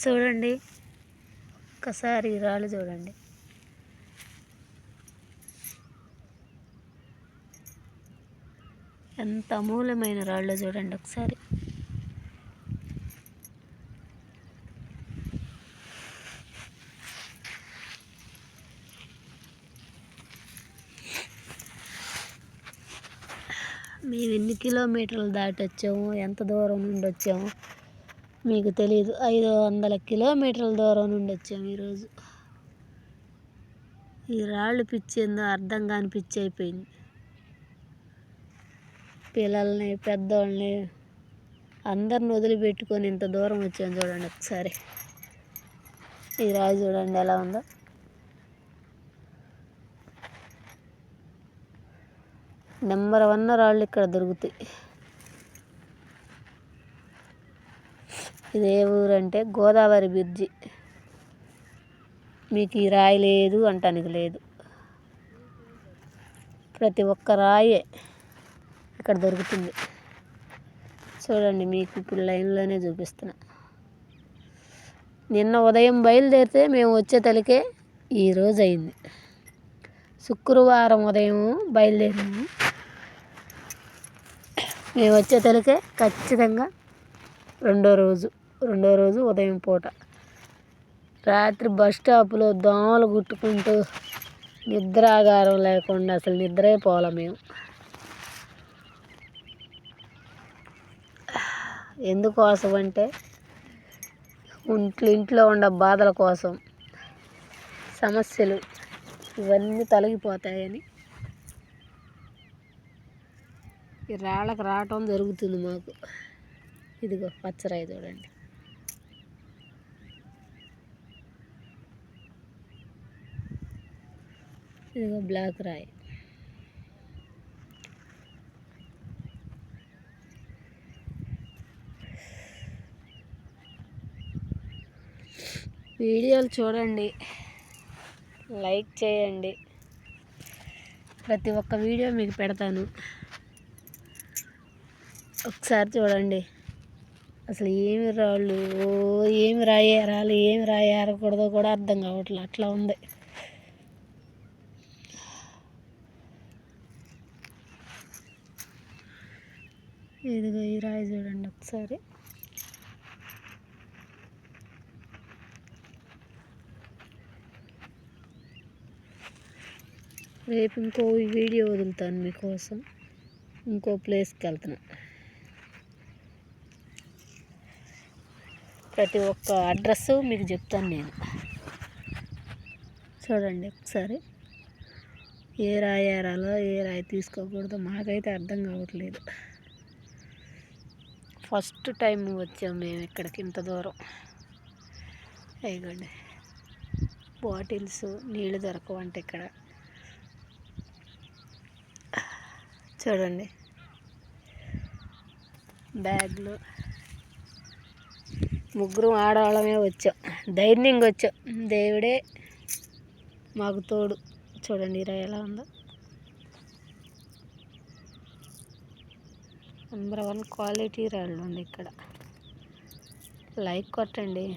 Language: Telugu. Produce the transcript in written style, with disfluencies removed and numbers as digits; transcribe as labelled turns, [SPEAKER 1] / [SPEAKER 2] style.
[SPEAKER 1] చూడండి, ఒక్కసారి ఈ రాళ్ళు చూడండి. ఎంత అమూల్యమైన రాళ్ళు చూడండి ఒకసారి. మేము ఎన్ని కిలోమీటర్లు దాటి వచ్చాము, ఎంత దూరం నుండి వచ్చాము మీకు తెలియదు. 500 కిలోమీటర్ల దూరం నుండి వచ్చాము ఈరోజు. ఈ రాళ్ళు పిచ్చి ఏందో అర్థం కాని పిచ్చి అయిపోయింది. పిల్లల్ని, పెద్దోళ్ళని అందరిని వదిలిపెట్టుకొని ఇంత దూరం వచ్చాము. చూడండి ఒకసారి ఈ రాయి చూడండి ఎలా ఉందో. నెంబర్ 1 రాళ్ళు ఇక్కడ దొరుకుతాయి. ఇది ఏ ఊరంటే గోదావరి బ్రిడ్జి. మీకు ఈ రాయి లేదు అంటానికి లేదు. ప్రతి ఒక్క రాయే ఇక్కడ దొరుకుతుంది. చూడండి, మీకు ఇప్పుడు లైన్లోనే చూపిస్తున్నా. నిన్న ఉదయం బయలుదేరితే మేము వచ్చే తలకే ఈరోజు అయింది. శుక్రవారం ఉదయం బయలుదేరాము. మేము వచ్చే తలకే ఖచ్చితంగా రెండో రోజు ఉదయం పూట. రాత్రి బస్ స్టాప్లో దోమలు గుట్టుకుంటూ నిద్రాగారం లేకుండా అసలు నిద్రే పోలే మేము. ఎందుకోసం అంటే ఇంట్లో ఉండే బాధల కోసం, సమస్యలు ఇవన్నీ తొలగిపోతాయని ఈ రాళ్ళకు రావటం జరుగుతుంది మాకు. ఇదిగో పచ్చరాయి చూడండి. ఇదిగో బ్లాక్ రాయి. వీడియోలు చూడండి, లైక్ చేయండి. ప్రతి ఒక్క వీడియో మీకు పెడతాను, ఒకసారి చూడండి. అసలు ఏమి రాళ్ళు, ఏమి రాయాలి, ఏమి రాయకూడదో కూడా అర్థం కావట్లేదు, అట్లా ఉంది. ఇదిగో ఈ రాయి చూడండి ఒకసారి. రేపు ఇంకో వీడియో వదులుతాను మీకోసం. ఇంకో ప్లేస్కి వెళ్తున్నా. ప్రతి ఒక్క అడ్రస్ మీకు చెప్తాను నేను. చూడండి ఒకసారి. ఏ రాయి ఏరాలో, ఏ రాయి తీసుకోకూడదో మాకైతే అర్థం కావట్లేదు. ఫస్ట్ టైం వచ్చాము మేము ఇక్కడికి ఇంత దూరం. అయిగోండి బాటిల్స్, నీళ్ళు దొరకవంటే ఇక్కడ. చూడండి బ్యాగ్లు. ముగ్గురు ఆడవాళ్ళమే వచ్చాం, ధైర్యంగా వచ్చాం. దేవుడే మాకు తోడు. చూడండి ఈ రాయి ఎలా ఉందో. నెంబర్ 1 క్వాలిటీ రాళ్ళు ఉంది ఇక్కడ. లైక్ కొట్టండి.